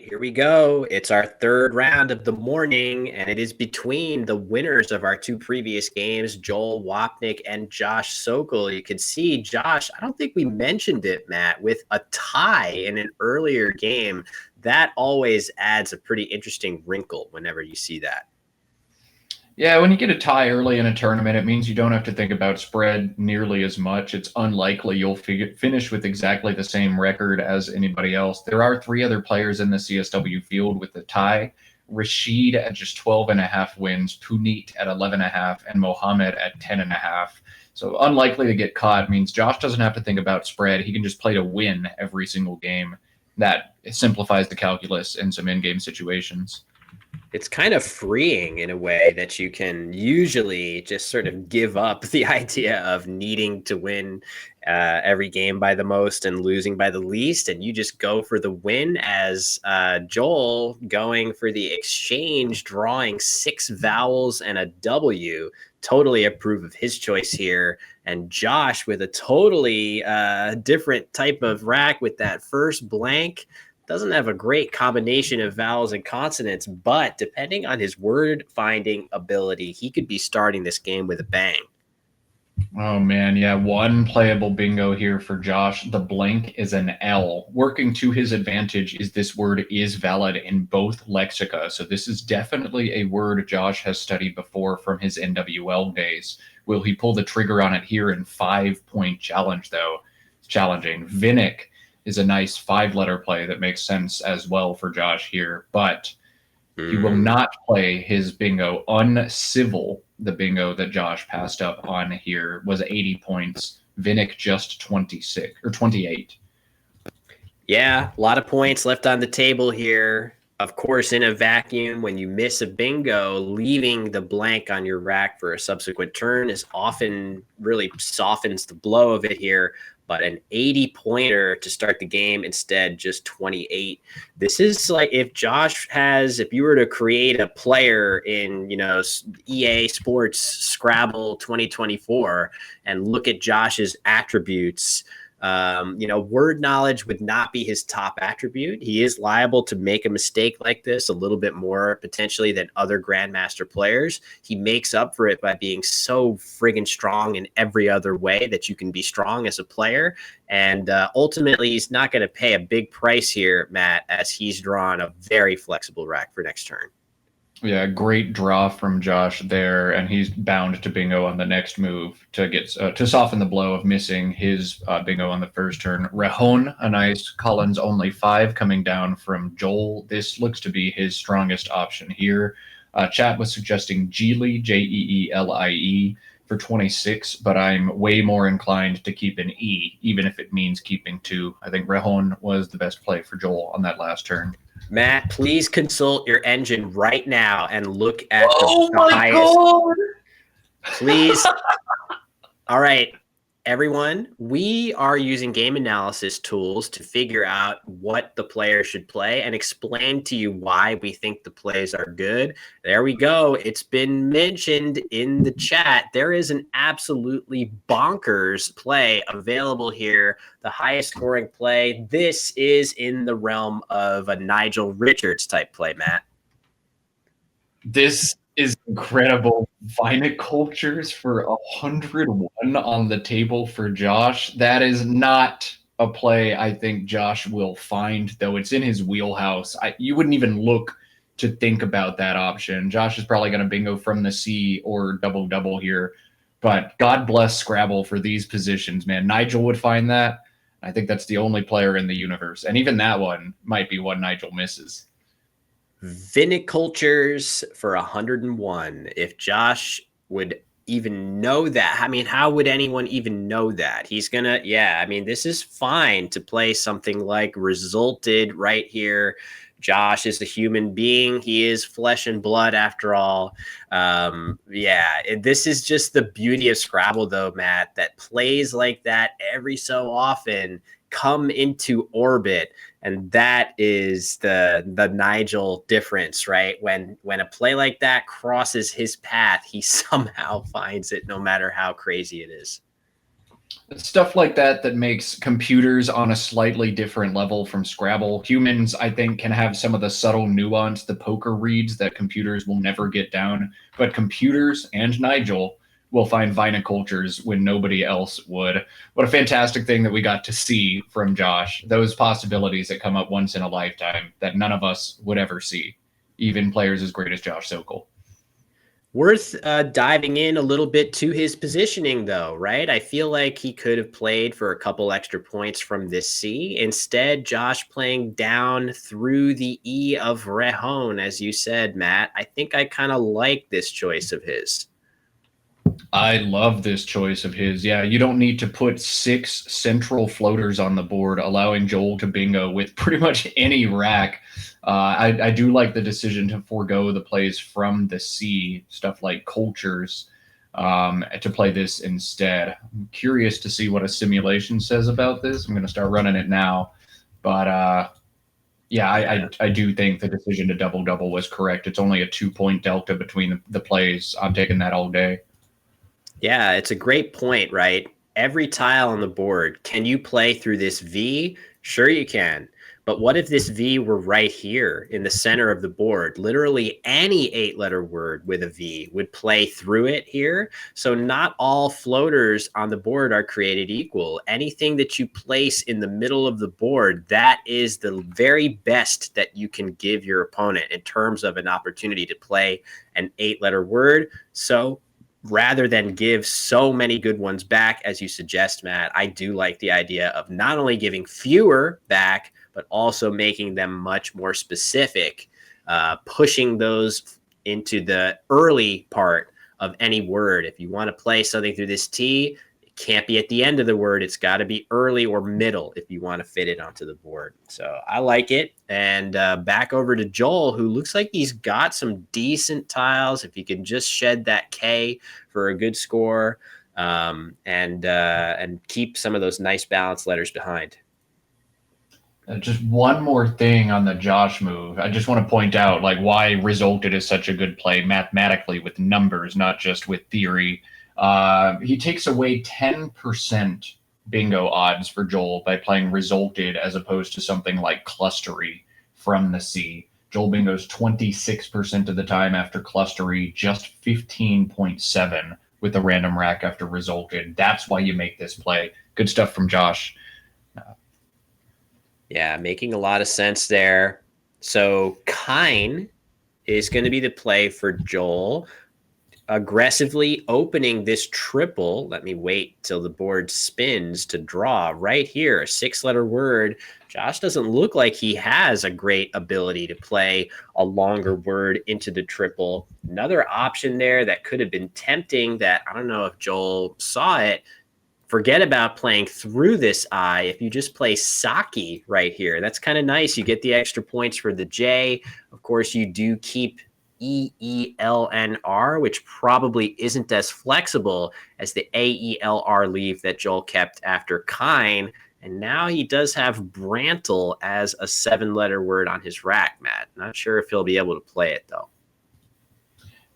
Here we go. It's our third round of the morning, and it is between the winners of our two previous games, Joel Wapnick and Josh Sokol. You can see Josh, I don't think we mentioned it, Matt, with a tie in an earlier game. That always adds a pretty interesting wrinkle whenever you see that. Yeah, when you get a tie early in a tournament, it means you don't have to think about spread nearly as much. It's unlikely you'll finish with exactly the same record as anybody else. There are three other players in the CSW field with the tie. Rashid at just 12.5 wins, Puneet at 11.5, and Mohammed at 10.5. So unlikely to get caught means Josh doesn't have to think about spread. He can just play to win every single game. That simplifies the calculus in some in-game situations. It's kind of freeing in a way that you can usually just sort of give up the idea of needing to win every game by the most and losing by the least. And you just go for the win, as Joel going for the exchange, drawing 6 vowels and a W. Totally approve of his choice here. And Josh with a totally different type of rack with that first blank. Doesn't have a great combination of vowels and consonants, but depending on his word finding ability, he could be starting this game with a bang. Oh man, yeah, one playable bingo here for Josh. The blank is an L. Working to his advantage is this word is valid in both lexica. So this is definitely a word Josh has studied before from his NWL days. Will he pull the trigger on it here in 5-point challenge though? It's challenging. Vinnick is a nice 5-letter play that makes sense as well for Josh here, but he will not play his bingo. Uncivil, the bingo that Josh passed up on here, was 80 points. Vinnick just 26 or 28. Yeah, a lot of points left on the table here. Of course, in a vacuum, when you miss a bingo, leaving the blank on your rack for a subsequent turn is often really softens the blow of it here. But an 80-pointer to start the game instead, just 28. This is like if you were to create a player in, EA Sports Scrabble 2024 and look at Josh's attributes, word knowledge would not be his top attribute. He is liable to make a mistake like this a little bit more potentially than other Grandmaster players. He makes up for it by being so friggin' strong in every other way that you can be strong as a player. And ultimately, he's not going to pay a big price here, Matt, as he's drawn a very flexible rack for next turn. Yeah, great draw from Josh there, and he's bound to bingo on the next move to get to soften the blow of missing his bingo on the first turn. Rejon, a nice Collins only 5 coming down from Joel. This looks to be his strongest option here. Chat was suggesting Geely, Jeelie, for 26, but I'm way more inclined to keep an E, even if it means keeping 2. I think Rejon was the best play for Joel on that last turn. Matt, please consult your engine right now and look at the highest. God. Please. All right, everyone, we are using game analysis tools to figure out what the player should play and explain to you why we think the plays are good. There we go. It's been mentioned in the chat. There is an absolutely bonkers play available here, the highest scoring play. This is in the realm of a Nigel Richards type play, Matt. This is incredible. Vinicultures for 101 on the table for Josh. That is not a play I think Josh will find, though it's in his wheelhouse. You wouldn't even look to think about that option. Josh is probably going to bingo from the C or double here, but God bless Scrabble for these positions, man. Nigel would find that. I think that's the only player in the universe, and even that one might be one Nigel misses. Vinicultures for 101. If Josh would even know that, I mean, how would anyone even know that? He's gonna, this is fine to play something like resulted right here. Josh is a human being. He is flesh and blood after all. This is just the beauty of Scrabble, though, Matt, that plays like that every so often come into orbit. And that is the Nigel difference, right? When a play like that crosses his path, he somehow finds it, no matter how crazy it is. Stuff like that makes computers on a slightly different level from Scrabble. Humans, I think, can have some of the subtle nuance, the poker reads that computers will never get down. But computers and Nigel will find vinicultures when nobody else would. What a fantastic thing that we got to see from Josh. Those possibilities that come up once in a lifetime that none of us would ever see, even players as great as Josh Sokol. Worth diving in a little bit to his positioning, though, right? I feel like he could have played for a couple extra points from this C. Instead, Josh playing down through the E of Rejon, as you said, Matt. I think I kind of like this choice of his. I love this choice of his. Yeah, you don't need to put 6 central floaters on the board, allowing Joel to bingo with pretty much any rack. I do like the decision to forego the plays from the C, stuff like cultures, to play this instead. I'm curious to see what a simulation says about this. I'm going to start running it now. But yeah, I do think the decision to double was correct. It's only a 2-point delta between the plays. I'm taking that all day. Yeah, it's a great point, right? Every tile on the board, can you play through this V? Sure, you can. But what if this V were right here in the center of the board? Literally any 8-letter word with a V would play through it here. So not all floaters on the board are created equal. Anything that you place in the middle of the board, that is the very best that you can give your opponent in terms of an opportunity to play an 8-letter word. So rather than give so many good ones back, as you suggest, Matt, I do like the idea of not only giving fewer back, but also making them much more specific, pushing those into the early part of any word. If you want to play something through this T, it can't be at the end of the word. It's got to be early or middle if you want to fit it onto the board. So I like it. And back over to Joel, who looks like he's got some decent tiles. If he can just shed that K for a good score, and keep some of those nice balanced letters behind. Just one more thing on the Josh move. I just want to point out like why resulted is such a good play mathematically with numbers, not just with theory. He takes away 10% bingo odds for Joel by playing resulted as opposed to something like clustery from the C. Joel bingoes 26% of the time after clustery, just 15.7 with a random rack after resulted. That's why you make this play. Good stuff from Josh. Yeah, making a lot of sense there. So Kine is going to be the play for Joel. Aggressively opening this triple. Let me wait till the board spins to draw right here. A 6-letter word. Josh doesn't look like he has a great ability to play a longer word into the triple. Another option there that could have been tempting that I don't know if Joel saw it. Forget about playing through this I. If you just play Saki right here, that's kind of nice. You get the extra points for the J. Of course, you do keep EELNR, which probably isn't as flexible as the AELR leaf that Joel kept after Kine. And now he does have Brantle as a 7-letter word on his rack, Matt. Not sure if he'll be able to play it, though.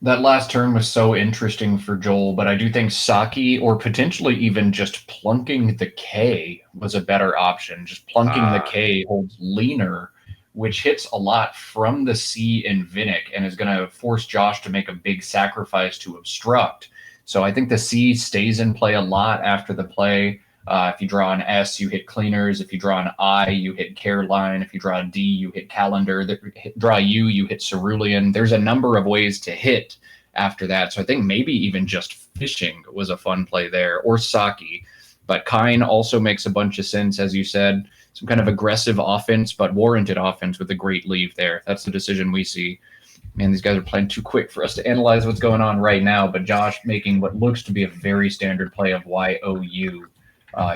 That last turn was so interesting for Joel, but I do think Saki or potentially even just plunking the K was a better option. Just plunking the K holds leaner, which hits a lot from the C in Vinnick and is going to force Josh to make a big sacrifice to obstruct. So I think the C stays in play a lot after the play. If you draw an S, you hit cleaners. If you draw an I, you hit Caroline. If you draw a D, you hit calendar. Draw a U, you hit cerulean. There's a number of ways to hit after that. So I think maybe even just fishing was a fun play there, or Saki. But Kine also makes a bunch of sense, as you said. Some kind of aggressive offense, but warranted offense with a great leave there. That's the decision we see. Man, these guys are playing too quick for us to analyze what's going on right now. But Josh making what looks to be a very standard play of YOU.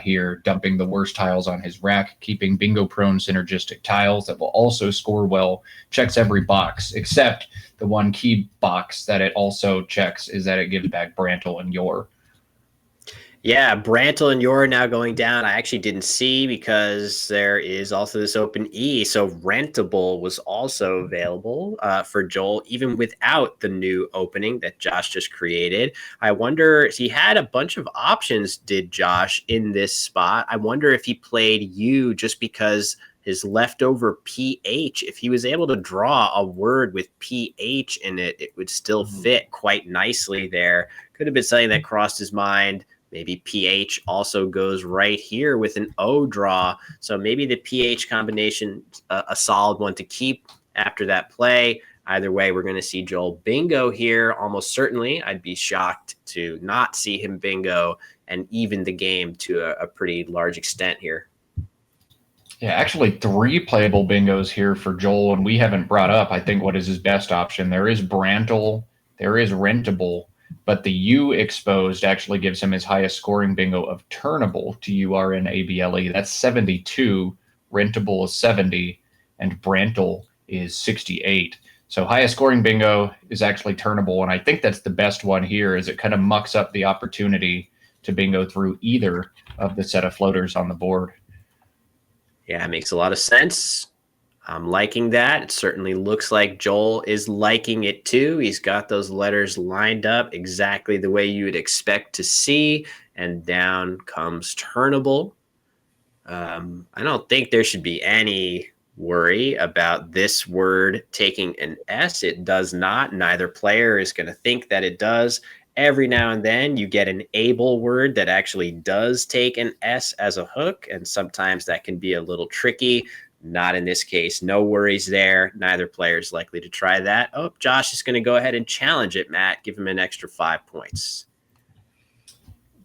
Here, dumping the worst tiles on his rack, keeping bingo-prone synergistic tiles that will also score well, checks every box, except the one key box that it also checks is that it gives back Brantle and Yor. Yeah, Brantle and Yor now going down. I actually didn't see because there is also this open E. So Rentable was also available for Joel, even without the new opening that Josh just created. I wonder, he had a bunch of options, did Josh, in this spot. I wonder if he played U just because his leftover PH, if he was able to draw a word with PH in it, it would still fit quite nicely there. Could have been something that crossed his mind. Maybe PH also goes right here with an O draw. So maybe the PH combination, a solid one to keep after that play. Either way, we're going to see Joel bingo here. Almost certainly, I'd be shocked to not see him bingo and even the game to a pretty large extent here. Yeah, actually, 3 playable bingos here for Joel, and we haven't brought up, I think, what is his best option. There is Brantle, there is Rentable, but the U exposed actually gives him his highest scoring bingo of Turnable, Turnable. That's 72. Rentable is 70, and Brantle is 68. So highest scoring bingo is actually Turnable, and I think that's the best one here, as it kind of mucks up the opportunity to bingo through either of the set of floaters on the board. Yeah, it makes a lot of sense. I'm liking that. It certainly looks like Joel is liking it too. He's got those letters lined up exactly the way you would expect to see. And down comes Turnable. I don't think there should be any worry about this word taking an S. It does not. Neither player is going to think that it does. Every now and then you get an able word that actually does take an S as a hook, and sometimes that can be a little tricky. Not in this case. No worries there. Neither player is likely to try that. Oh, Josh is going to go ahead and challenge it, Matt. Give him an extra 5 points.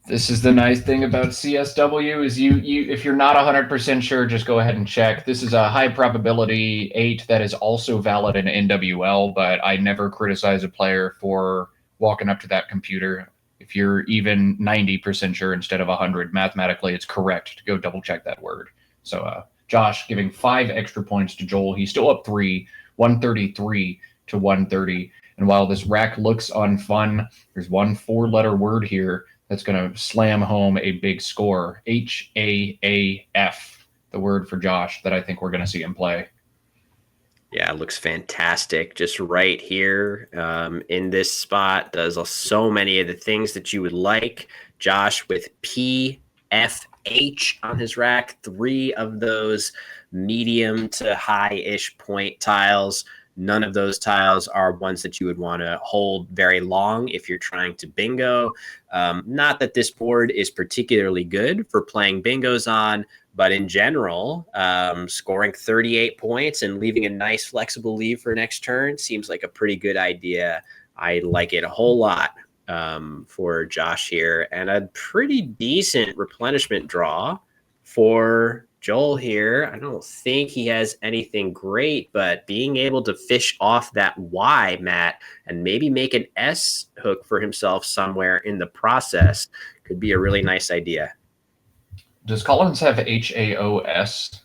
This is the nice thing about CSW is you if you're not 100% sure, just go ahead and check. This is a high probability 8 that is also valid in NWL, but I never criticize a player for walking up to that computer. If you're even 90% sure instead of 100, mathematically it's correct to go double check that word. So Josh giving 5 extra points to Joel. He's still up 3, 133 to 130. And while this rack looks unfun, there's one 4-letter word here that's going to slam home a big score. HAAF, the word for Josh that I think we're going to see him play. Yeah, it looks fantastic. Just right here in this spot. Does so many of the things that you would like. Josh with PFH on his rack. 3 of those medium to high-ish point tiles. None of those tiles are ones that you would want to hold very long if you're trying to bingo. Not that this board is particularly good for playing bingos on, but in general, scoring 38 points and leaving a nice flexible lead for next turn seems like a pretty good idea. I like it a whole lot for Josh here, and a pretty decent replenishment draw for Joel here. I don't think he has anything great, but being able to fish off that Y, Matt, and maybe make an S hook for himself somewhere in the process could be a really nice idea. Does Collins have HAOS?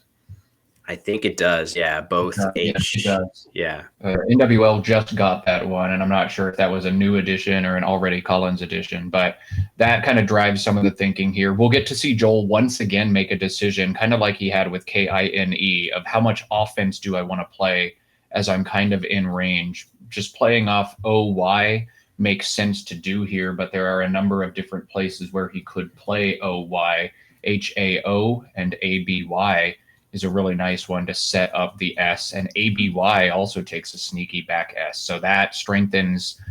I think it does. Yeah, both H. Yes, it does. Yeah. NWL just got that one, and I'm not sure if that was a new edition or an already Collins edition, but that kind of drives some of the thinking here. We'll get to see Joel once again make a decision, kind of like he had with KINE, of how much offense do I want to play as I'm kind of in range. Just playing off OY makes sense to do here, but there are a number of different places where he could play OY. HAO and ABY is a really nice one to set up the S, and ABY also takes a sneaky back S. So that strengthens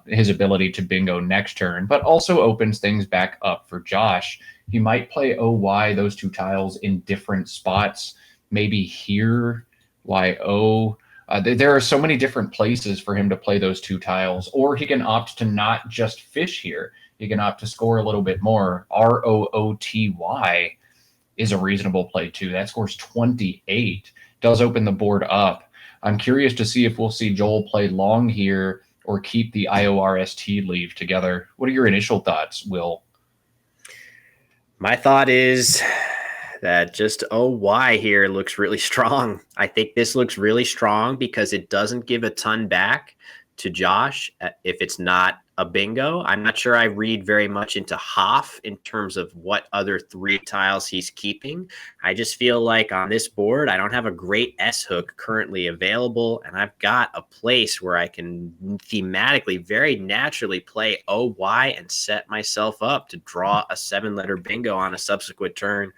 his ability to bingo next turn, but also opens things back up for Josh. He might play OY, those 2 tiles, in different spots, maybe here, YO. There are so many different places for him to play those 2 tiles, or he can opt to not just fish here. He can opt to score a little bit more. ROOTY is a reasonable play too. That scores 28. Does open the board up. I'm curious to see if we'll see Joel play long here or keep the IORST leave together. What are your initial thoughts, Will? My thought is that just OY here looks really strong. I think this looks really strong because it doesn't give a ton back to Josh if it's not a bingo. I'm not sure I read very much into Hoff in terms of what other 3 tiles he's keeping. I just feel like on this board, I don't have a great S hook currently available, and I've got a place where I can thematically very naturally play OY and set myself up to draw a 7-letter bingo on a subsequent turn.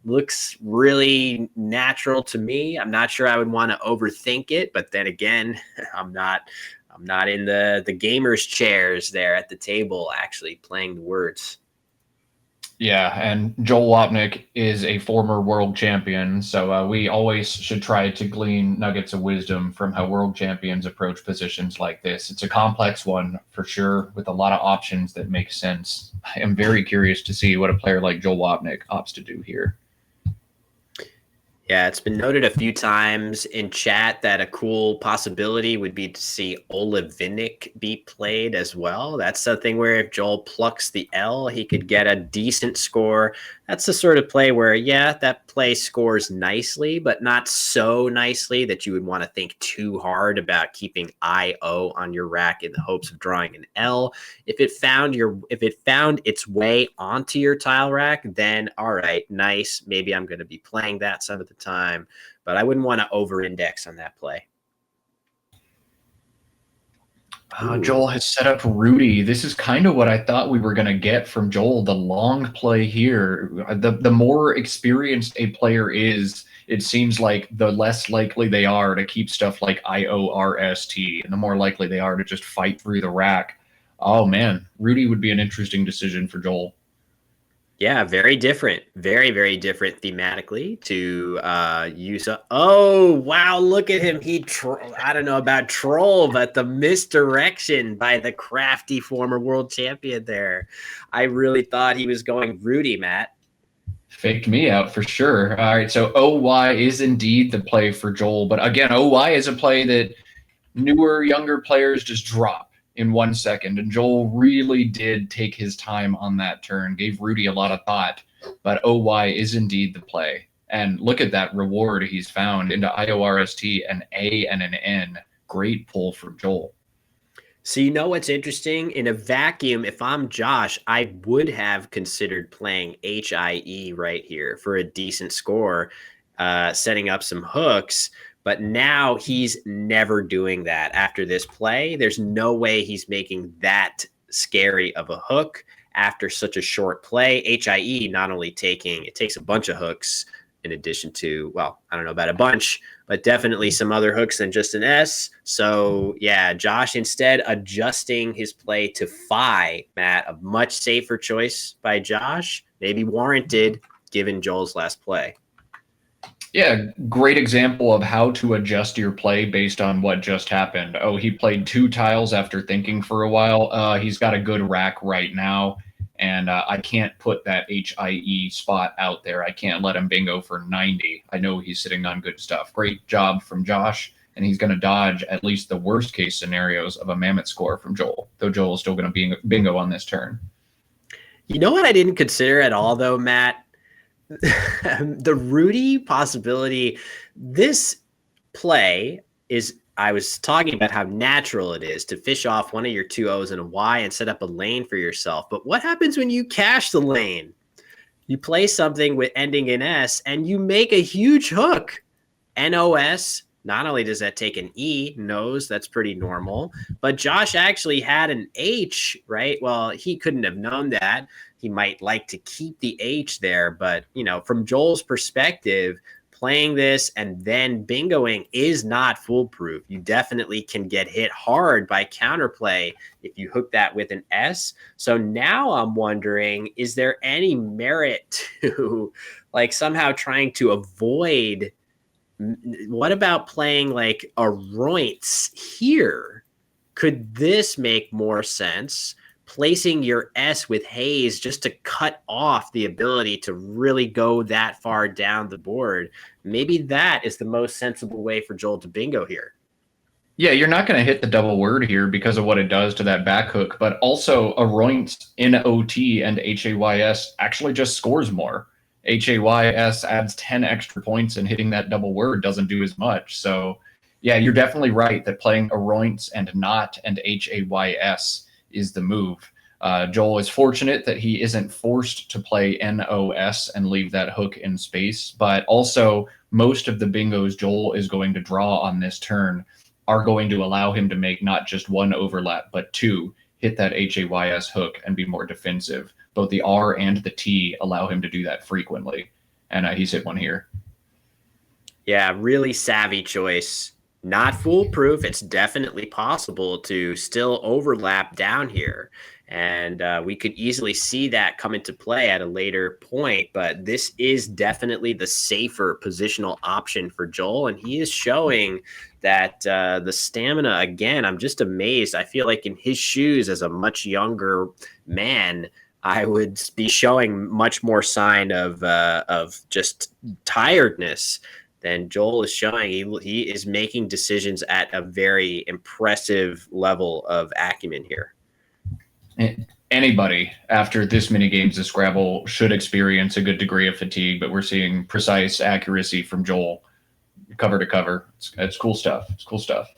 Looks really natural to me. I'm not sure I would want to overthink it, but then again, I'm not in the gamers chairs there at the table actually playing the words. Yeah, and Joel Wapnick is a former world champion, so we always should try to glean nuggets of wisdom from how world champions approach positions like this. It's a complex one for sure, with a lot of options that make sense. I am very curious to see what a player like Joel Wapnick opts to do here. Yeah, it's been noted a few times in chat that a cool possibility would be to see Vinick be played as well. That's something where if Joel plucks the L, he could get a decent score. That's the sort of play where, yeah, that play scores nicely, but not so nicely that you would want to think too hard about keeping IO on your rack in the hopes of drawing an L. If it found its way onto your tile rack, then all right, nice. Maybe I'm going to be playing that some of the time, but I wouldn't want to over-index on that play. Joel has set up Rudy. This is kind of what I thought we were going to get from Joel, the long play here. The more experienced a player is, it seems like the less likely they are to keep stuff like IORST, and the more likely they are to just fight through the rack. Oh, man. Rudy would be an interesting decision for Joel. Yeah, very different. Very, very different thematically to use. Oh, wow. Look at him. I don't know about troll, but the misdirection by the crafty former world champion there. I really thought he was going Rudy, Matt. Faked me out for sure. All right, so OY is indeed the play for Joel. But again, OY is a play that newer, younger players just drop in 1 second. And Joel really did take his time on that turn, gave Rudy a lot of thought. But OY is indeed the play. And look at that reward he's found into IORST, an A and an N. Great pull from Joel. So you know what's interesting? In a vacuum, if I'm Josh, I would have considered playing HIE right here for a decent score, setting up some hooks. But now he's never doing that after this play. There's no way he's making that scary of a hook after such a short play. HIE not only takes a bunch of hooks in addition to, well, I don't know about a bunch, but definitely some other hooks than just an S. So yeah, Josh instead adjusting his play to Phi, Matt, a much safer choice by Josh, maybe warranted given Joel's last play. Yeah, great example of how to adjust your play based on what just happened. Oh, he played 2 tiles after thinking for a while. He's got a good rack right now, and I can't put that HIE spot out there. I can't let him bingo for 90. I know he's sitting on good stuff. Great job from Josh, and he's going to dodge at least the worst case scenarios of a mammoth score from Joel, though Joel is still going to bingo on this turn. You know what I didn't consider at all, though, Matt? The Rudy possibility. This play is, I was talking about how natural it is to fish off one of your 2 O's and a Y and set up a lane for yourself. But what happens when you cash the lane? You play something with ending in S and you make a huge hook. NOS. Not only does that take an E, nose, that's pretty normal, but Josh actually had an H, right? Well, he couldn't have known that. He might like to keep the H there, but, you know, from Joel's perspective, playing this and then bingoing is not foolproof. You definitely can get hit hard by counterplay if you hook that with an S. So now I'm wondering, is there any merit to like somehow trying to avoid? What about playing like a Royce here? Could this make more sense? Placing your S with Hayes just to cut off the ability to really go that far down the board. Maybe that is the most sensible way for Joel to bingo here. Yeah, you're not going to hit the double word here because of what it does to that back hook, but also a Royce in OT and HAYS actually just scores more. HAYS adds 10 extra points, and hitting that double word doesn't do as much. So Yeah, you're definitely right that playing Aroints and not and Hays is the move. Joel is fortunate that he isn't forced to play NOS and leave that hook in space, but also most of the bingos Joel is going to draw on this turn are going to allow him to make not just one overlap, but two, hit that Hays hook and be more defensive. Both the R and the T allow him to do that frequently, and he's hit one here. Yeah, really savvy choice. Not foolproof. It's definitely possible to still overlap down here. And we could easily see that come into play at a later point. But this is definitely the safer positional option for Joel. And he is showing that the stamina, again, I'm just amazed. I feel like in his shoes as a much younger man, I would be showing much more sign of just tiredness than Joel is showing. He is making decisions at a very impressive level of acumen here. Anybody after this many games of Scrabble should experience a good degree of fatigue, but we're seeing precise accuracy from Joel cover to cover. It's cool stuff. It's cool stuff.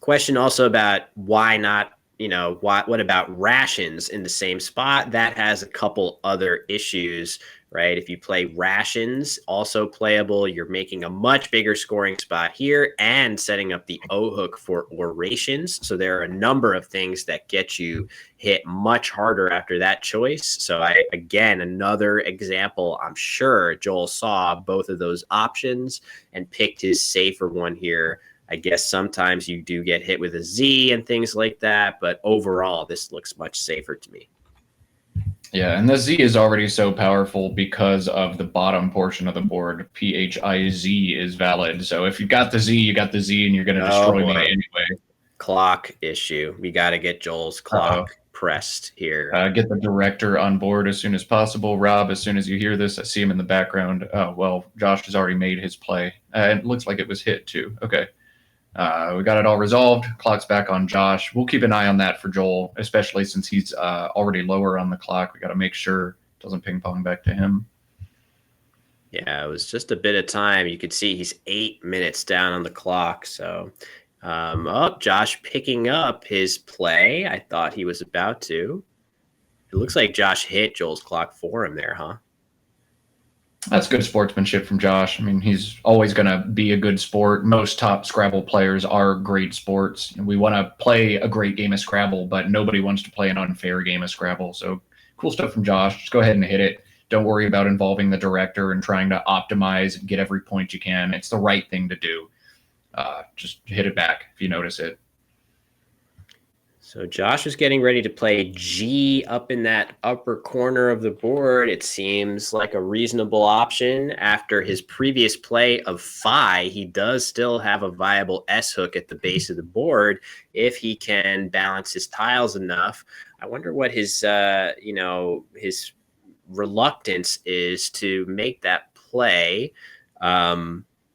Question also about why not, what about rations in the same spot? That has a couple other issues, right? If you play rations, also playable, you're making a much bigger scoring spot here and setting up the O hook for orations. So there are a number of things that get you hit much harder after that choice. So again, another example, I'm sure Joel saw both of those options and picked his safer one here. I guess sometimes you do get hit with a Z and things like that, but overall, this looks much safer to me. Yeah, and the Z is already so powerful because of the bottom portion of the board. PHIZ is valid. So if you got the Z, you got the Z, and you're going to destroy me anyway. Clock issue. We got to get Joel's clock pressed here. Get the director on board as soon as possible. Rob, as soon as you hear this, I see him in the background. Oh, well, Josh has already made his play. It looks like it was hit, too. Okay. We got it all resolved. Clock's back on Josh. We'll keep an eye on that for Joel, especially since he's already lower on the clock. We got to make sure it doesn't ping pong back to him. Yeah, it was just a bit of time. You could see he's 8 minutes down on the clock. So, Josh picking up his play. I thought he was about to. It looks like Josh hit Joel's clock for him there, huh? That's good sportsmanship from Josh. I mean, he's always going to be a good sport. Most top Scrabble players are great sports. We want to play a great game of Scrabble, but nobody wants to play an unfair game of Scrabble. So cool stuff from Josh. Just go ahead and hit it. Don't worry about involving the director and trying to optimize and get every point you can. It's the right thing to do. Just hit it back if you notice it. So Josh is getting ready to play G up in that upper corner of the board. It seems like a reasonable option. After his previous play of Phi, he does still have a viable S hook at the base of the board if he can balance his tiles enough. I wonder what his his reluctance is to make that play.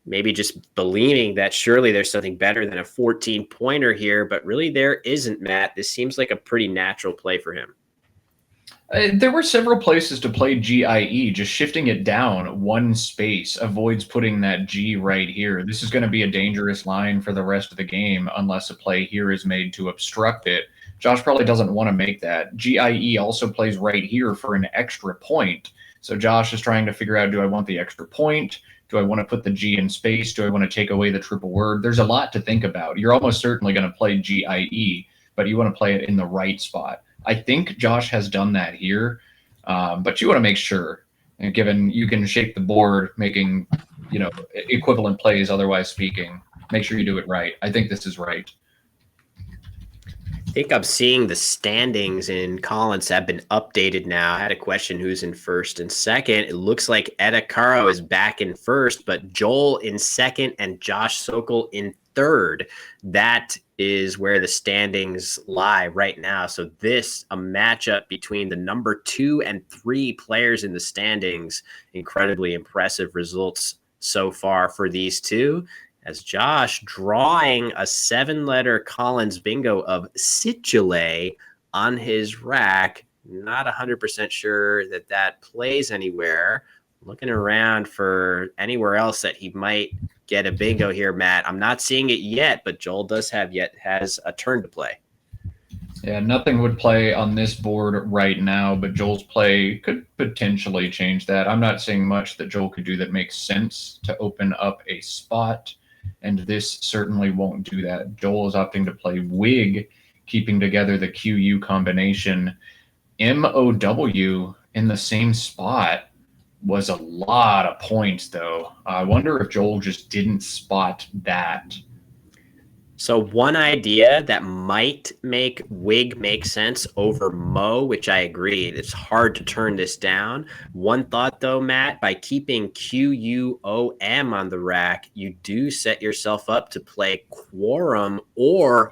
Maybe just believing that surely there's something better than a 14-pointer here, but really there isn't, Matt. This seems like a pretty natural play for him. There were several places to play GIE. Just shifting it down one space avoids putting that G right here. This is going to be a dangerous line for the rest of the game unless a play here is made to obstruct it. Josh probably doesn't want to make that. GIE also plays right here for an extra point. So Josh is trying to figure out, do I want the extra point? Do I want to put the G in space? Do I want to take away the triple word? There's a lot to think about. You're almost certainly going to play GIE, but you want to play it in the right spot. I think Josh has done that here, but you want to make sure, and given you can shape the board making, equivalent plays, otherwise speaking, make sure you do it right. I think this is right. I think I'm seeing the standings in Collins have been updated now. I had a question who's in first and second. It looks like Edakaro is back in first, but Joel in second and Josh Sokol in third. That is where the standings lie right now. So a matchup between the number 2 and 3 players in the standings. Incredibly impressive results so far for these two. As Josh drawing a 7-letter Collins bingo of Situle on his rack. Not 100% sure that plays anywhere. Looking around for anywhere else that he might get a bingo here, Matt. I'm not seeing it yet, but Joel has a turn to play. Yeah, nothing would play on this board right now, but Joel's play could potentially change that. I'm not seeing much that Joel could do that makes sense to open up a spot, and this certainly won't do that. Joel is opting to play Wig, keeping together the QU combination. MOW in the same spot was a lot of points, though. I wonder if Joel just didn't spot that. So one idea that might make Wig make sense over Mo, which I agree, it's hard to turn this down. One thought though, Matt, by keeping QUOM on the rack, you do set yourself up to play Quorum or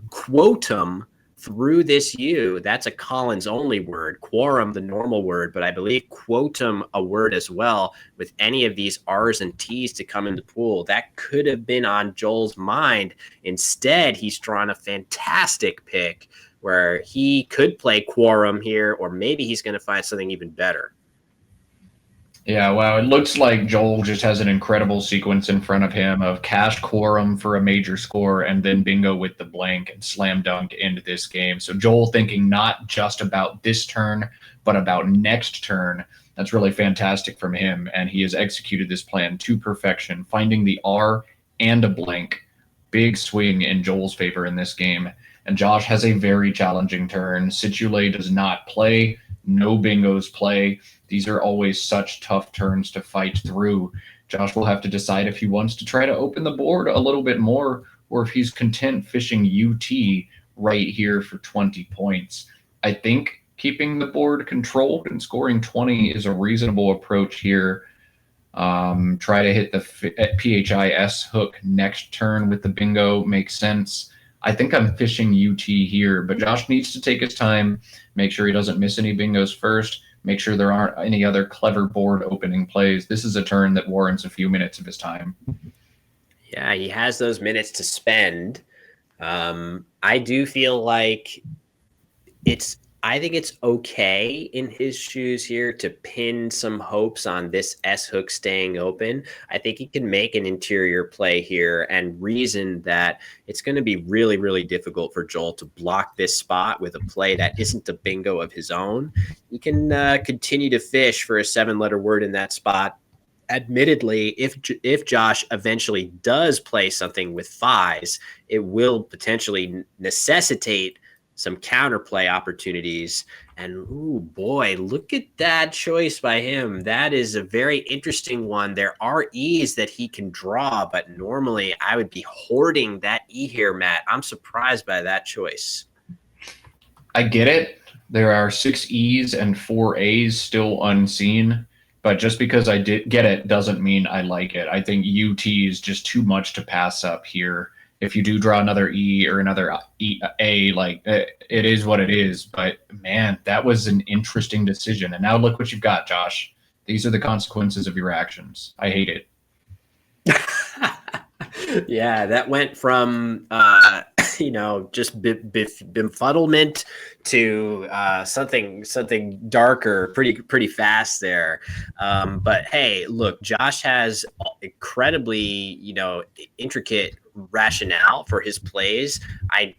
Quotum through this U. That's a Collins only word, Quorum the normal word, but I believe Quotum a word as well. With any of these R's and T's to come in the pool, that could have been on Joel's mind. Instead, he's drawn a fantastic pick where he could play Quorum here, or maybe he's going to find something even better. Yeah, wow. It looks like Joel just has an incredible sequence in front of him of cash Quorum for a major score and then bingo with the blank and slam dunk into this game. So Joel thinking not just about this turn, but about next turn. That's really fantastic from him. And he has executed this plan to perfection, finding the R and a blank. Big swing in Joel's favor in this game. And Josh has a very challenging turn. Situle does not play. No bingos play. These are always such tough turns to fight through. Josh will have to decide if he wants to try to open the board a little bit more or if he's content fishing UT right here for 20 points. I think keeping the board controlled and scoring 20 is a reasonable approach here. Try to hit the PHIS hook next turn with the bingo makes sense. I think I'm fishing UT here, but Josh needs to take his time, make sure he doesn't miss any bingos first, make sure there aren't any other clever board opening plays. This is a turn that warrants a few minutes of his time. Yeah, he has those minutes to spend. I do feel like I think it's okay in his shoes here to pin some hopes on this S hook staying open. I think he can make an interior play here and reason that it's going to be really, really difficult for Joel to block this spot with a play that isn't a bingo of his own. He can continue to fish for a 7-letter word in that spot. Admittedly, if Josh eventually does play something with fives, it will potentially necessitate some counterplay opportunities. And oh boy, look at that choice by him. That is a very interesting one. There are E's that he can draw, but normally I would be hoarding that E here, Matt. I'm surprised by that choice. I get it. There are 6 E's and 4 A's still unseen, but just because I did get it doesn't mean I like it. I think UT is just too much to pass up here. If you do draw another E or another A, like it is what it is. But man, that was an interesting decision. And now look what you've got, Josh. These are the consequences of your actions. I hate it. Yeah, that went from just befuddlement to something darker pretty fast there. But hey, look, Josh has incredibly intricate rationale for his plays. I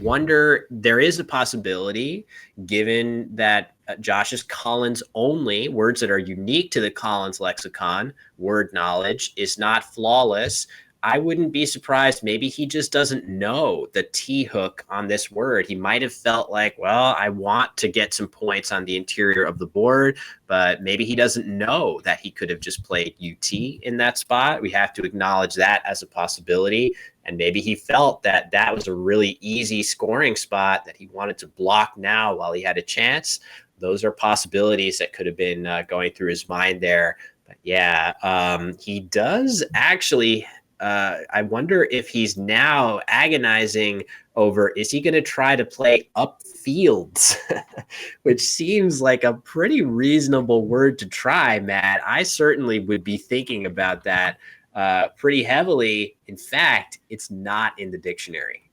wonder, there is a possibility, given that Josh is Collins only, words that are unique to the Collins lexicon, word knowledge is not flawless. I wouldn't be surprised. Maybe he just doesn't know the T hook on this word. He might have felt like, well, I want to get some points on the interior of the board, but maybe he doesn't know that he could have just played UT in that spot. We have to acknowledge that as a possibility. And maybe he felt that that was a really easy scoring spot that he wanted to block now while he had a chance. Those are possibilities that could have been going through his mind there. But yeah, he does actually. I wonder if he's now agonizing over, is he going to try to play upfields, which seems like a pretty reasonable word to try, Matt. I certainly would be thinking about that pretty heavily. In fact, it's not in the dictionary.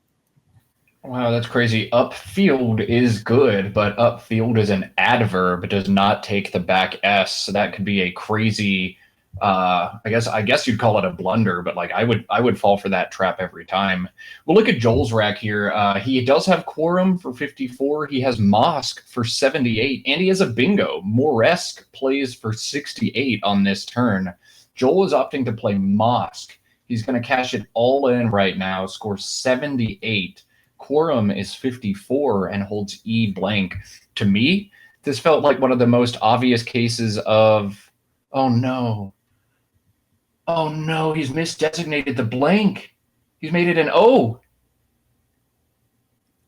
Wow, that's crazy. Upfield is good, but upfield is an adverb. It does not take the back S. So that could be a crazy I guess you'd call it a blunder, but like I would fall for that trap every time. Well, look at Joel's rack here. He does have Quorum for 54. He has Mosk for 78, and he has a bingo. Moresk plays for 68 on this turn. Joel is opting to play Mosk. He's going to cash it all in right now, score 78. Quorum is 54 and holds E blank. To me, this felt like one of the most obvious cases of, oh no, oh no, he's misdesignated the blank. He's made it an O.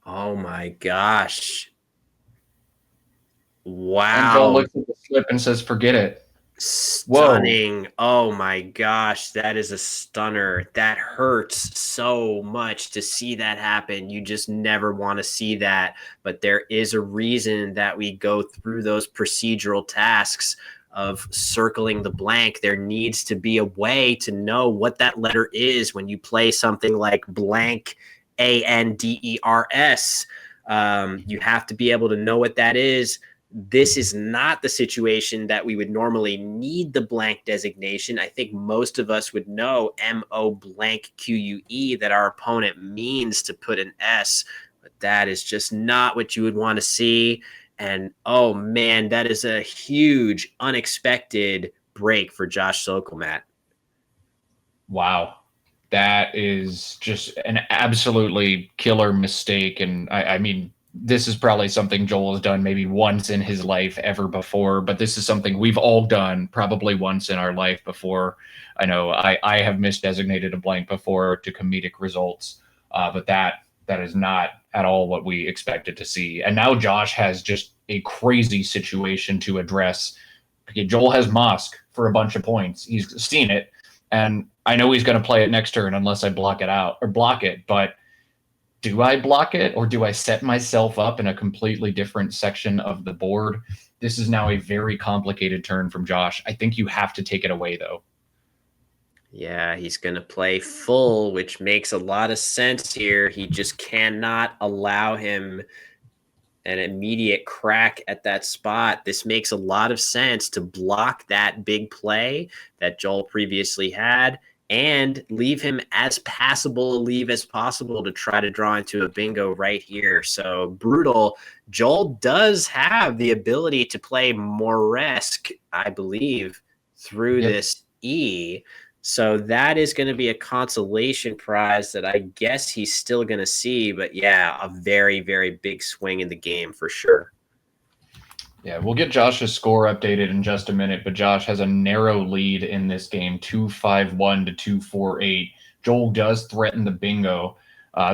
Oh my gosh. And Joel Wow. looks at the slip and says, forget it. Whoa. Stunning. Oh my gosh. That is a stunner. That hurts so much to see that happen. You just never want to see that. But there is a reason that we go through those procedural tasks of circling the blank. There needs to be a way to know what that letter is when you play something like blank ANDERS. You have to be able to know what that is. This is not the situation that we would normally need the blank designation. I think most of us would know MO blank QUE that our opponent means to put an S, but that is just not what you would want to see. And oh man, that is a huge unexpected break for Josh Sokol, Matt. Wow. That is just an absolutely killer mistake. And I mean, this is probably something Joel has done maybe once in his life ever before, but this is something we've all done probably once in our life before. I know I have misdesignated a blank before to comedic results, but that is not at all what we expected to see. And now Josh has just a crazy situation to address. Okay, Joel has Mosk for a bunch of points. He's seen it, and I know he's going to play it next turn unless I block it out or block it. But do I block it or do I set myself up in a completely different section of the board? This is now a very complicated turn from Josh. I think you have to take it away, though. Yeah, he's going to play full, which makes a lot of sense here. He just cannot allow him an immediate crack at that spot. This makes a lot of sense to block that big play that Joel previously had and leave him as passable a leave as possible to try to draw into a bingo right here. So brutal. Joel does have the ability to play Moresk, I believe, through Yep. this E. So that is going to be a consolation prize that I guess he's still going to see. But yeah, a very, very big swing in the game for sure. Yeah, we'll get Josh's score updated in just a minute, but Josh has a narrow lead in this game, 251 to 248. Joel does threaten the bingo.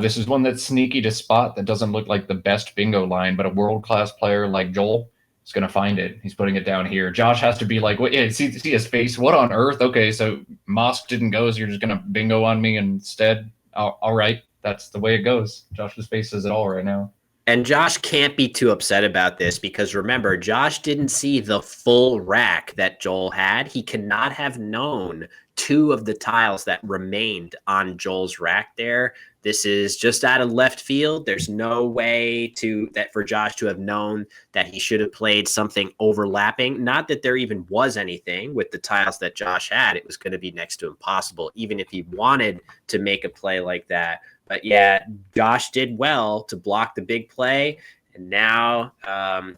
This is one that's sneaky to spot that doesn't look like the best bingo line, but a world-class player like Joel is going to find it. He's putting it down here. Josh has to be like, "What? Yeah, see his face. What on earth? Okay, so Mosk didn't go, so you're just going to bingo on me instead? All right, that's the way it goes." Josh's face says it all right now. And Josh can't be too upset about this because remember, Josh didn't see the full rack that Joel had. He cannot have known two of the tiles that remained on Joel's rack there. This is just out of left field. There's no way to that for Josh to have known that he should have played something overlapping. Not that there even was anything with the tiles that Josh had. It was going to be next to impossible, even if he wanted to make a play like that. But yeah, Josh did well to block the big play. And now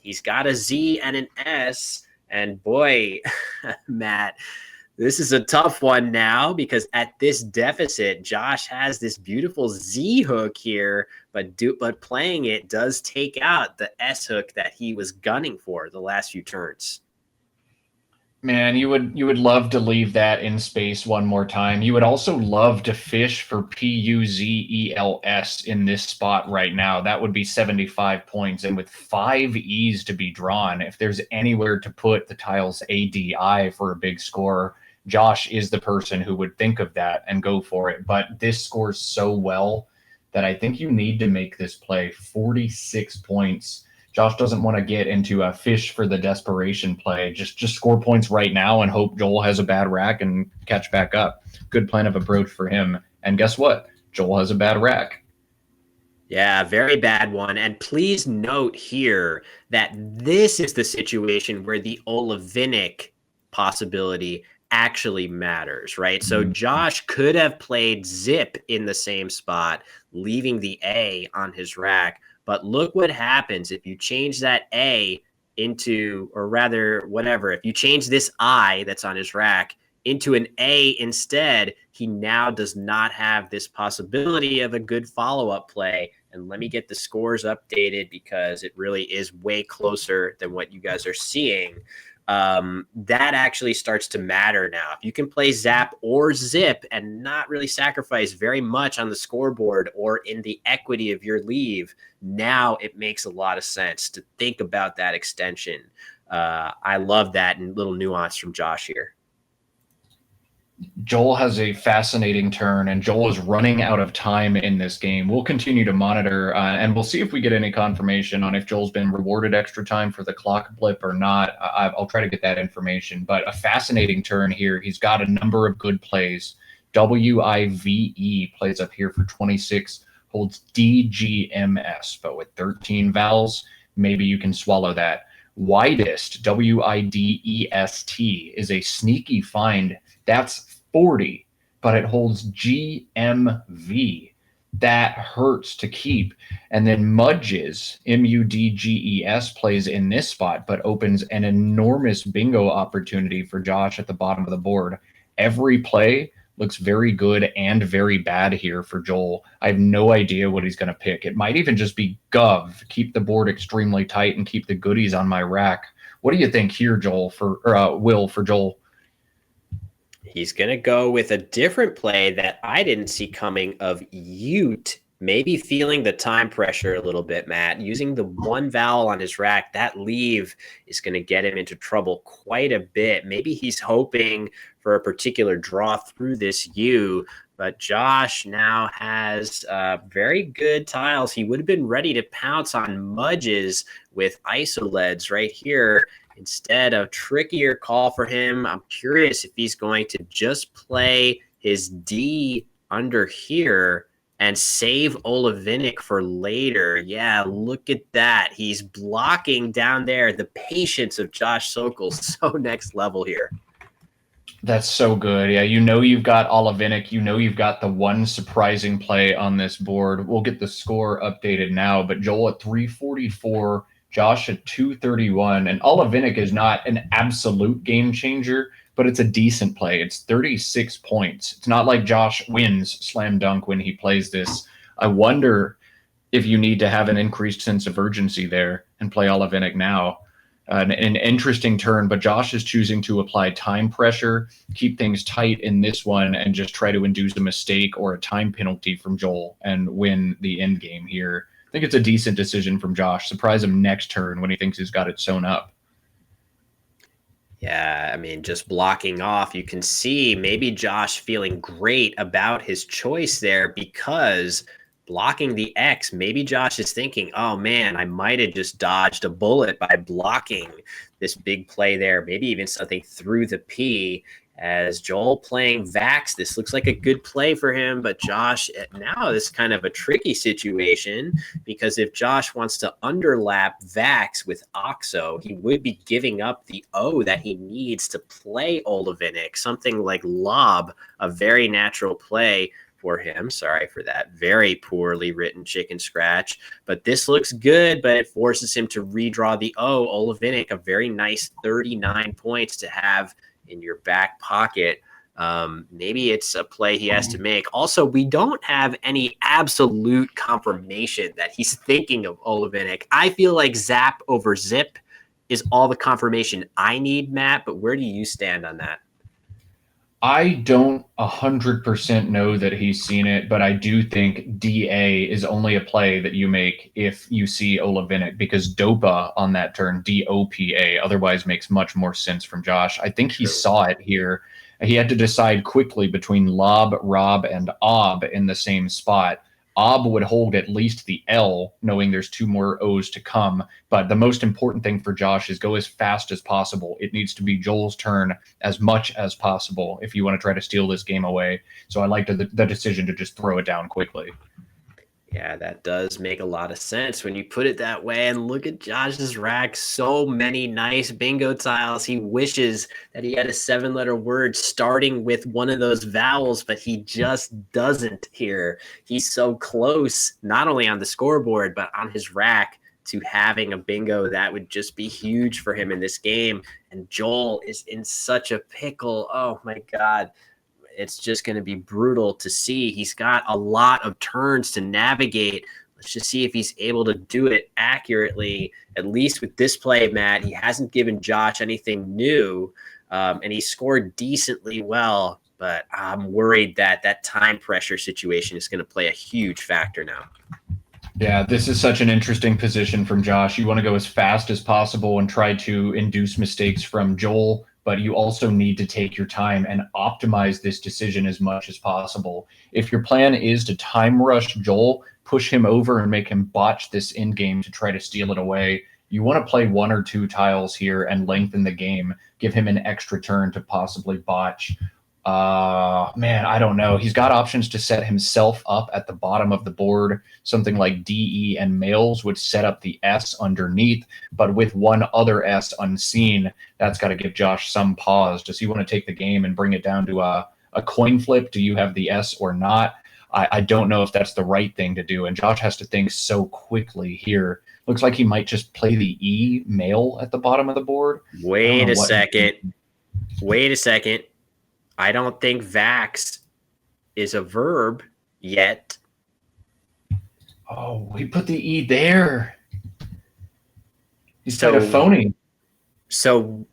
he's got a Z and an S. And boy, Matt, this is a tough one now because at this deficit, Josh has this beautiful Z hook here, but playing it does take out the S hook that he was gunning for the last few turns. Man, you would love to leave that in space one more time. You would also love to fish for PUZELS in this spot right now. That would be 75 points. And with 5 E's to be drawn, if there's anywhere to put the tiles ADI for a big score, Josh is the person who would think of that and go for it. But this scores so well that I think you need to make this play. 46 points. Josh doesn't want to get into a fish for the desperation play. Just score points right now and hope Joel has a bad rack and catch back up. Good plan of approach for him. And guess what? Joel has a bad rack. Yeah, very bad one. And please note here that this is the situation where the Olivinic possibility actually matters, right? So Josh could have played zip in the same spot, leaving the A on his rack. But look what happens if you change that A into, or rather, whatever, if you change this I that's on his rack into an A instead, he now does not have this possibility of a good follow-up play. And let me get the scores updated because it really is way closer than what you guys are seeing. That actually starts to matter now. If you can play zap or zip and not really sacrifice very much on the scoreboard or in the equity of your leave, now it makes a lot of sense to think about that extension. I love that and little nuance from Josh here. Joel has a fascinating turn, and Joel is running out of time in this game. We'll continue to monitor, and we'll see if we get any confirmation on if Joel's been rewarded extra time for the clock blip or not. I'll try to get that information. But a fascinating turn here. He's got a number of good plays. WIVE plays up here for 26, holds DGMS, but with 13 vowels, maybe you can swallow that. Widest, WIDEST, is a sneaky find. That's 40, but it holds GMV. That hurts to keep. And then Mudges, MUDGES, plays in this spot, but opens an enormous bingo opportunity for Josh at the bottom of the board. Every play looks very good and very bad here for Joel. I have no idea what he's going to pick. It might even just be Gov, keep the board extremely tight and keep the goodies on my rack. What do you think here, Joel, Will, for Joel? He's going to go with a different play that I didn't see coming of Ute, maybe feeling the time pressure a little bit, Matt. Using the one vowel on his rack, that leave is going to get him into trouble quite a bit. Maybe he's hoping for a particular draw through this U, but Josh now has very good tiles. He would have been ready to pounce on Mudges with isoleds right here. Instead, a trickier call for him. I'm curious if he's going to just play his D under here and save Olavinnik for later. Yeah, look at that. He's blocking down there. The patience of Josh Sokol, so next level here. That's so good. Yeah, you know you've got Olavinnik. You know you've got the one surprising play on this board. We'll get the score updated now, but Joel at 344, Josh at 231, and Olavinnik is not an absolute game changer, but it's a decent play. It's 36 points. It's not like Josh wins slam dunk when he plays this. I wonder if you need to have an increased sense of urgency there and play Olavinnik now. An interesting turn, but Josh is choosing to apply time pressure, keep things tight in this one, and just try to induce a mistake or a time penalty from Joel and win the end game here. I think it's a decent decision from Josh. Surprise him next turn when he thinks he's got it sewn up. Yeah, I mean, just blocking off, you can see maybe Josh feeling great about his choice there because blocking the X, maybe Josh is thinking, oh man, I might have just dodged a bullet by blocking this big play there, maybe even something through the P. As Joel playing Vax, this looks like a good play for him, but Josh, now this is kind of a tricky situation because if Josh wants to underlap Vax with Oxo, he would be giving up the O that he needs to play Olavinnik, something like Lob, a very natural play for him. Sorry for that very poorly written chicken scratch, but this looks good, but it forces him to redraw the O. Olavinnik, a very nice 39 points to have in your back pocket. Maybe it's a play he has to make. Also, we don't have any absolute confirmation that he's thinking of Olavinnik. I feel like zap over zip is all the confirmation I need, Matt, but where do you stand on that? I don't 100% know that he's seen it, but I do think DA is only a play that you make if you see Olavinnik, because Dopa on that turn, DOPA, otherwise makes much more sense from Josh. I think he saw it here. He had to decide quickly between Lob, Rob, and Ob in the same spot. Ob would hold at least the L, knowing there's two more O's to come. But the most important thing for Josh is go as fast as possible. It needs to be Joel's turn as much as possible if you want to try to steal this game away. So I like the decision to just throw it down quickly. Yeah, that does make a lot of sense when you put it that way. And look at Josh's rack. So many nice bingo tiles. He wishes that he had a 7-letter word starting with one of those vowels, but he just doesn't here. He's so close, not only on the scoreboard, but on his rack to having a bingo that would just be huge for him in this game. And Joel is in such a pickle. Oh my God. It's just going to be brutal to see. He's got a lot of turns to navigate. Let's just see if he's able to do it accurately, at least with this play, Matt. He hasn't given Josh anything new, and he scored decently well, but I'm worried that that time pressure situation is going to play a huge factor now. Yeah, this is such an interesting position from Josh. You want to go as fast as possible and try to induce mistakes from Joel, but you also need to take your time and optimize this decision as much as possible. If your plan is to time rush Joel, push him over and make him botch this end game to try to steal it away, you want to play 1 or 2 tiles here and lengthen the game, give him an extra turn to possibly botch. Man, I don't know. He's got options to set himself up at the bottom of the board. Something like DE and males would set up the S underneath, but with one other S unseen, that's got to give Josh some pause. Does he want to take the game and bring it down to a coin flip? Do you have the S or not? I don't know if that's the right thing to do, and Josh has to think so quickly here. Looks like he might just play the E male at the bottom of the board. Wait a second. I don't think vax is a verb yet. Oh, he put the E there. He's so phony. So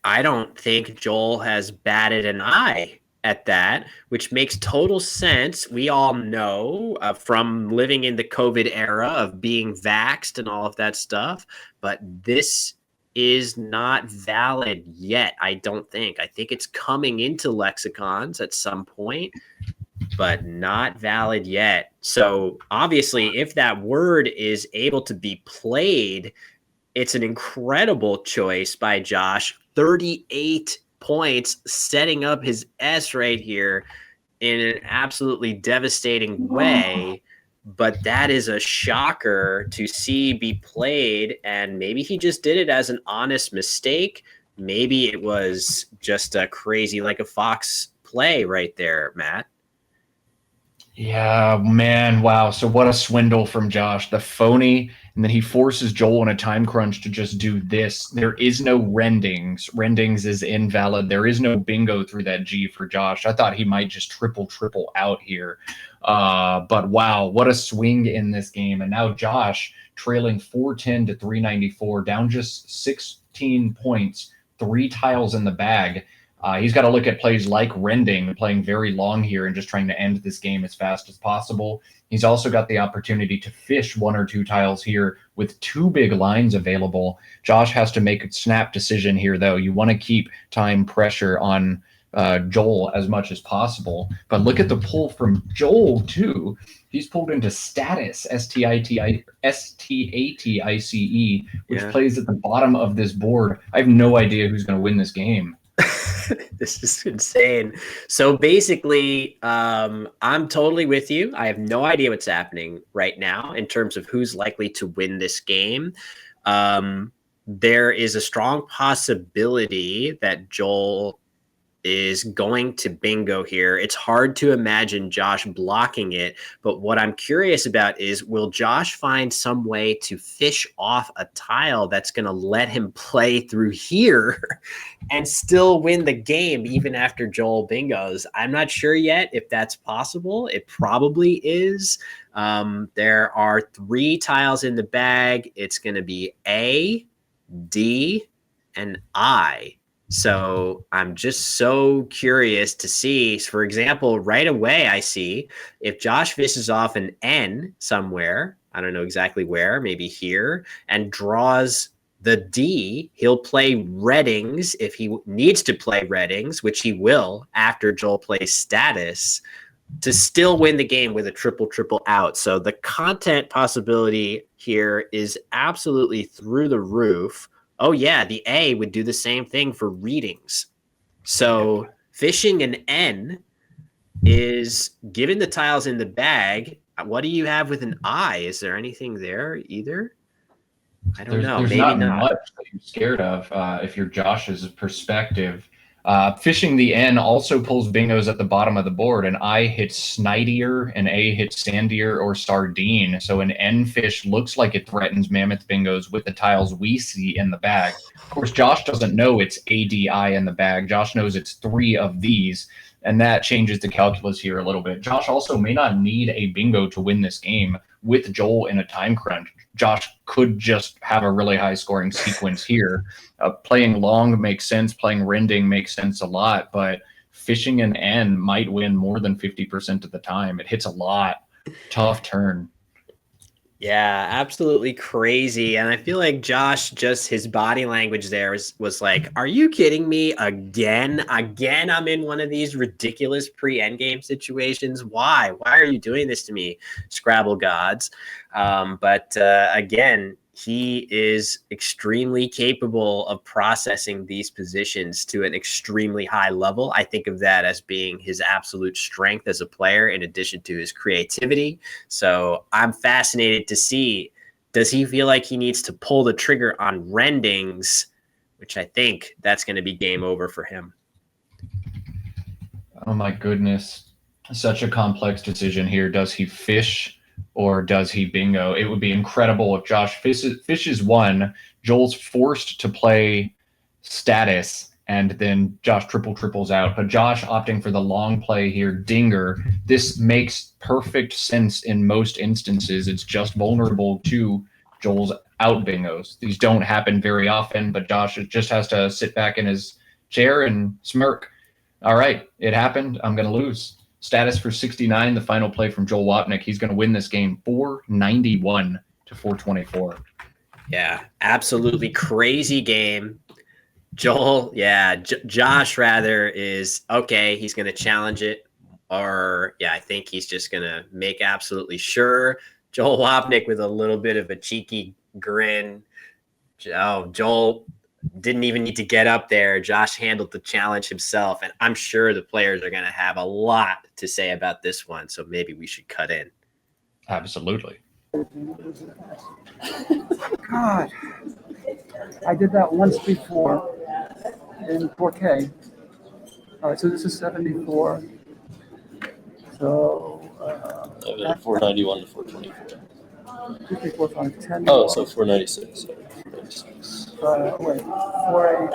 I don't think Joel has batted an eye at that, which makes total sense. We all know from living in the COVID era of being vaxxed and all of that stuff, but this is not valid yet, I don't think. I think it's coming into lexicons at some point, but not valid yet. So obviously, if that word is able to be played, it's an incredible choice by Josh. 38 points, setting up his S right here in an absolutely devastating way. But that is a shocker to see be played, and maybe he just did it as an honest mistake. Maybe it was just a crazy, like a fox play right there, Matt. Yeah, man. Wow. So what a swindle from Josh. The phony. And then he forces Joel in a time crunch to just do this. There is no rendings. Rendings is invalid. There is no bingo through that G for Josh. I thought he might just triple out here. But wow, what a swing in this game. And now Josh trailing 410 to 394, down just 16 points, 3 tiles in the bag. He's got to look at plays like rending, playing very long here and just trying to end this game as fast as possible. He's also got the opportunity to fish 1 or 2 tiles here with 2 big lines available. Josh has to make a snap decision here, though. You want to keep time pressure on Joel as much as possible. But look at the pull from Joel, too. He's pulled into status, S-T-A-T-I-C-E, which plays at the bottom of this board. I have no idea who's going to win this game. This is insane. So basically, I'm totally with you. I have no idea what's happening right now in terms of who's likely to win this game. There is a strong possibility that Joel is going to bingo here. It's hard to imagine Josh blocking it, but what I'm curious about is, will Josh find some way to fish off a tile that's going to let him play through here and still win the game even after Joel bingos? I'm not sure yet if that's possible. It probably is. There are 3 tiles in the bag. It's going to be A, D, and I. So I'm just so curious to see, for example, right away I see if Josh fishes off an N somewhere, I don't know exactly where, maybe here, and draws the D, he'll play reddings if he needs to play reddings, which he will after Joel plays status, to still win the game with a triple out. So the content possibility here is absolutely through the roof. Oh, yeah, the A would do the same thing for readings. So fishing an N is, given the tiles in the bag, What do you have with an I? Is there anything there either? I don't know. There's Maybe not not. much that you're scared of if you're Josh's perspective. Fishing the N also pulls bingos at the bottom of the board. An I hits Snidier, an A hits Sandier or Sardine. So an N fish looks like it threatens mammoth bingos with the tiles we see in the bag. Of course, Josh doesn't know it's ADI in the bag. Josh knows it's 3 of these, and that changes the calculus here a little bit. Josh also may not need a bingo to win this game with Joel in a time crunch. Josh could just have a really high scoring sequence here. Playing long makes sense. Playing rending makes sense a lot, but fishing an N might win more than 50% of the time. It hits a lot. Tough turn. Yeah, absolutely crazy. And I feel like Josh, just his body language there was like, are you kidding me? Again, I'm in one of these ridiculous pre-endgame situations. Why? Why are you doing this to me, Scrabble gods? But again, he is extremely capable of processing these positions to an extremely high level. I think of that as being his absolute strength as a player, in addition to his creativity. So I'm fascinated to see, does he feel like he needs to pull the trigger on rendings, which I think that's going to be game over for him. Oh my goodness. Such a complex decision here. Does he fish or does he bingo? It would be incredible if Josh fishes 1, Joel's forced to play status, and then Josh triples out. But Josh opting for the long play here, dinger. This makes perfect sense in most instances. It's just vulnerable to Joel's out bingos. These don't happen very often, but Josh just has to sit back in his chair and smirk. All right, it happened. I'm going to lose. Status for 69, the final play from Joel Wapnick. He's going to win this game 491 to 424. Yeah, absolutely crazy game. Joel, yeah, Josh rather is okay. He's going to challenge it, or yeah, I think he's just going to make absolutely sure. Joel Wapnick with a little bit of a cheeky grin. Oh, Joel didn't even need to get up there. Josh handled the challenge himself, and I'm sure the players are going to have a lot to say about this one. So maybe we should cut in. Absolutely. God, I did that once before in 4K. All right, so this is 74. So, 491 to 424. 2, 3, 4, 5, 10. Oh, so 496. Sorry. 496. Wait, 48.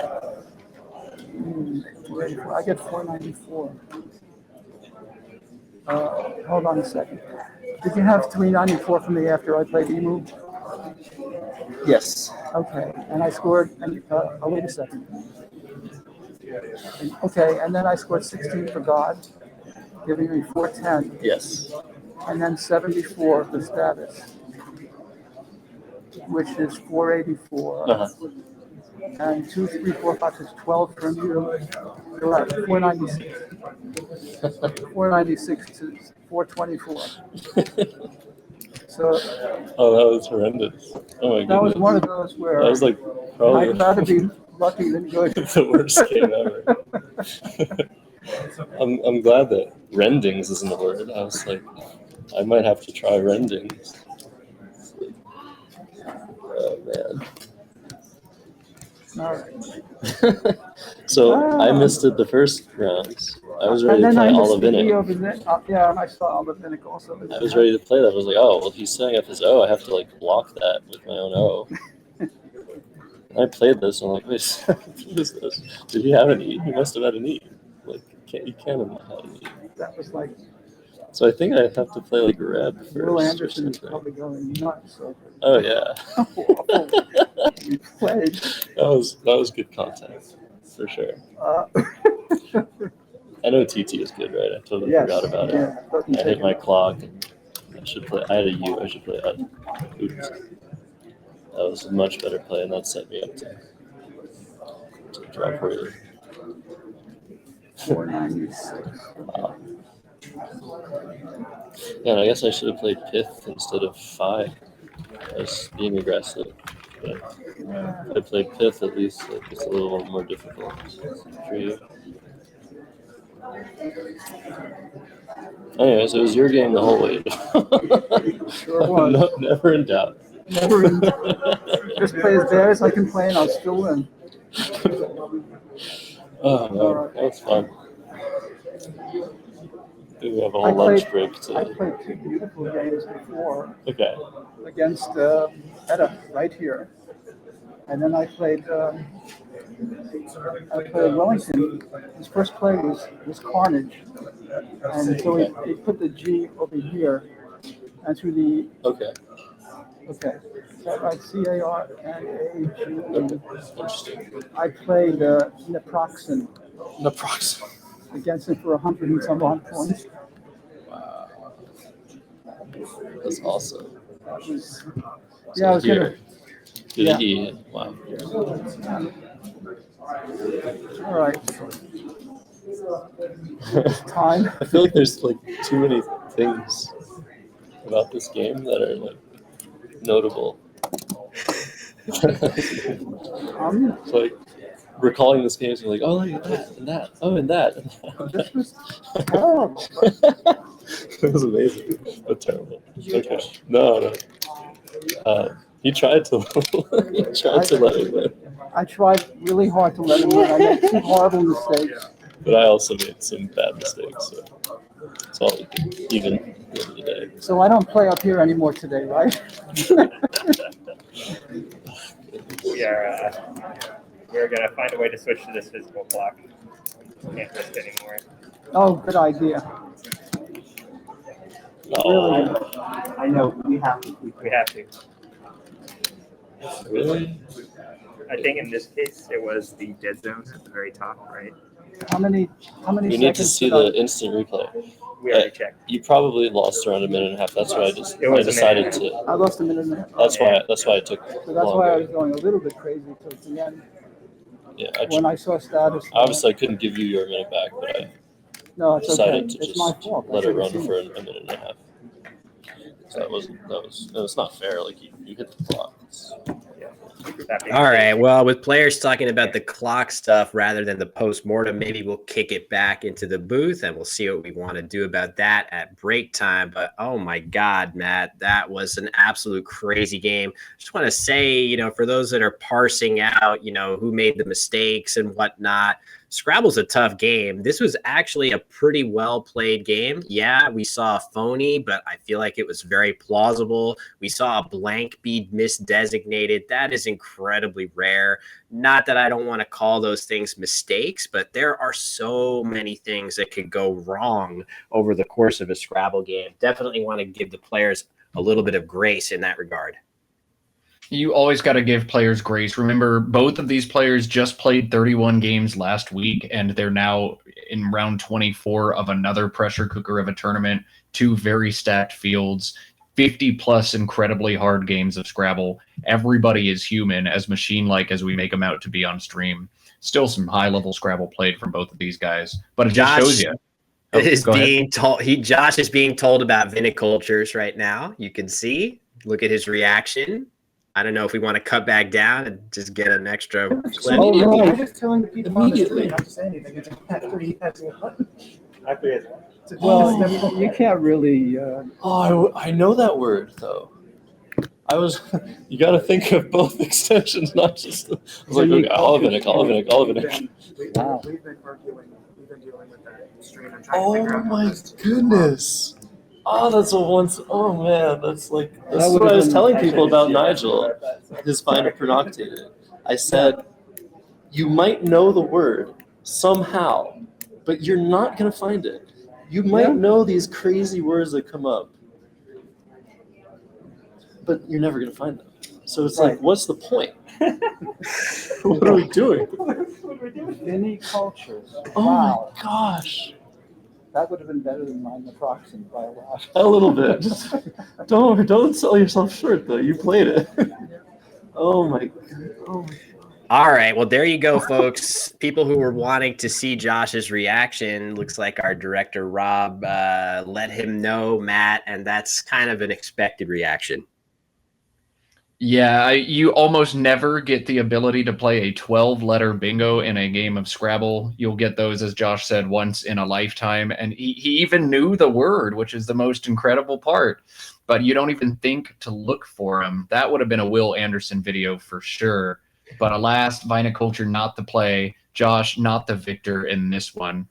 484. I get 494. Hold on a second. Did you have 394 from me after I played Emu? Yes. Okay, and I scored. Wait a second. Okay, and then I scored 16 for God, giving me 410. Yes. And then 74 for status, which is 484. Uh-huh. And 2, 3, 4, 5, 6, 12 from you. You're right, 496. 496 to 424. So Oh, that was horrendous. Oh my goodness. that was one of those where That was like probably I'd rather be lucky than good. the worst game ever. I'm glad that rendings isn't a word. I was like, I might have to try rendings. Like, oh man. All right. So I missed it the first rounds. I was ready And to then play I missed the E Olivinic. over there. Yeah, and I saw Olivinic also. I was ready to play that. I was like, oh, well, he's setting up his O. I have to like block that with my own O. And I played this, and I'm like, wait, what is this? Did he have an E? He must have had an E. Like, you can't have not had an E. That was like So I think I have to play like Red first. Will or Anderson is something. probably going nuts. So. Oh yeah, We played. that was good content for sure. NOTT is good, right? I totally Yes, forgot about yeah, it. doesn't I take hit my it. clock. I should play. I had a U. I should play a Oops. That was a much better play, and that set me up to drop early. 496. Wow. Yeah, and I guess I should have played Pith instead of Phi. I was being aggressive. But if I played Pith, at least like, it's a little more difficult for you. Anyways, it was your game the whole way. Sure was. No, never in doubt. Never in, just play as bad as I can play and I'll still win. Oh man, that was fun. We have a whole lunch break. I played 2 beautiful games before Okay. against Etta right here. And then I played Wellington. His first play was Carnage. And so he put the G over here and through the Okay. okay. Is that right? CARNAGE. Interesting. I played Naproxen Naproxen. against him for 100 and some odd points. Wow. That's awesome. Yeah, I was here. Yeah. Wow. All right. Time. I feel like there's like too many things about this game that are like notable. It's like recalling this game, so like, oh, look at that and that, oh, and that. This was terrible. It was amazing, but terrible. Okay, no. He tried to. He tried to let it win, I tried really hard to let him win. I made 2 horrible mistakes. but I also made some bad mistakes. So it's all even at the end of the day. So I don't play up here anymore today, right? We're gonna find a way to switch to this physical clock. Can't risk anymore. Oh, good idea. Oh, I know, we have to. We have to. really? I think in this case it was the dead zone at the very top, right? How many We need to seconds see did I- the instant replay. We already checked. You probably lost around a minute and a half. That's why It was a decided minute. to. I lost a minute and a half. That's why I took So that's why I was longer. going a little bit crazy towards the end. Yeah, When I saw status. obviously I couldn't give you your minute back, but I No, it's okay. decided to It's my just fault. I let it should've run seen for it. a minute and a half. So it's not fair. Like you hit the clock. That being All said, right. Well, with players talking about the clock stuff rather than the post-mortem, maybe we'll kick it back into the booth and we'll see what we want to do about that at break time. But oh my God, Matt, that was an absolute crazy game. Just want to say, for those that are parsing out, who made the mistakes and whatnot, Scrabble's a tough game. This was actually a pretty well played game. Yeah, we saw a phony, but I feel like it was very plausible. We saw a blank be misdesignated. That is incredibly rare. Not that I don't want to call those things mistakes, but there are so many things that could go wrong over the course of a Scrabble game. Definitely want to give the players a little bit of grace in that regard. You always got to give players grace. Remember, both of these players just played 31 games last week, and they're now in round 24 of another pressure cooker of a tournament, 2 very stacked fields, 50-plus incredibly hard games of Scrabble. Everybody is human, as machine-like as we make them out to be on stream. Still some high-level Scrabble played from both of these guys, but it just shows you. Oh, is go ahead. being told Josh is being told about vinicultures right now. You can see, look at his reaction. I don't know if we want to cut back down and just get an extra clip. Immediately. I'm just telling the people on the Immediately. street not to say anything until after he has one. Actually, it's Well, you can't really. Oh, I know that word though. You got to think of both extensions, not just. I was like, okay, Olivinik. Wow. We've been dealing with that stream and Oh my goodness. Oh, that's a once. Oh man, that's what I was telling people about Nigel, his finder pronoctated. I said, you might know the word somehow, but you're not gonna find it. You might know these crazy words that come up, but you're never gonna find them. So it's like, what's the point? What are we doing? Vinicultures. Oh Wow. my gosh. That would have been better than my naproxen by a lot. A little bit. Just don't sell yourself short though. You played it. Oh my god. Oh my. All right. Well, there you go, folks. People who were wanting to see Josh's reaction, looks like our director, Rob, let him know, Matt, and that's kind of an expected reaction. Yeah, you almost never get the ability to play a 12-letter bingo in a game of Scrabble. You'll get those, as Josh said, once in a lifetime. And he even knew the word, which is the most incredible part. But you don't even think to look for him. That would have been a Will Anderson video for sure. But alas, Viniculture not the play. Josh not the victor in this one.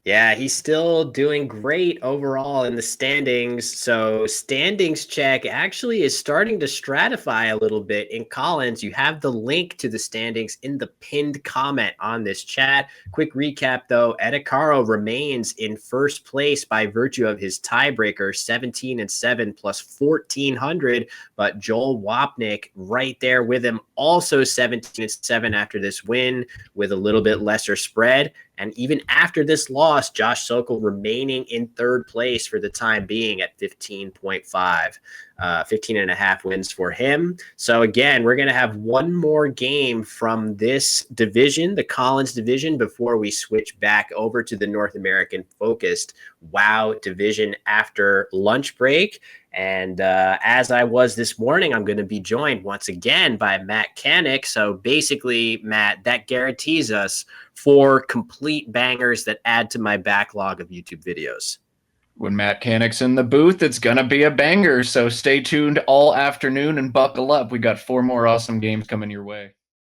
Yeah, he's still doing great overall in the standings. So, standings check actually is starting to stratify a little bit in Collins. You have the link to the standings in the pinned comment on this chat. Quick recap though, Edicaro remains in first place by virtue of his tiebreaker, 17-7 plus 1,400. But Joel Wapnick right there with him, also 17-7 after this win with a little bit lesser spread. And even after this loss, Josh Sokol remaining in third place for the time being at 15.5, 15 and a half wins for him. So again, we're going to have one more game from this division, the Collins division, before we switch back over to the North American focused WoW division after lunch break. And as I was this morning, I'm going to be joined once again by Matt Canik. So basically, Matt, that guarantees us 4 complete bangers that add to my backlog of YouTube videos. When Matt Canik's in the booth, it's going to be a banger. So stay tuned all afternoon and buckle up. We got 4 more awesome games coming your way.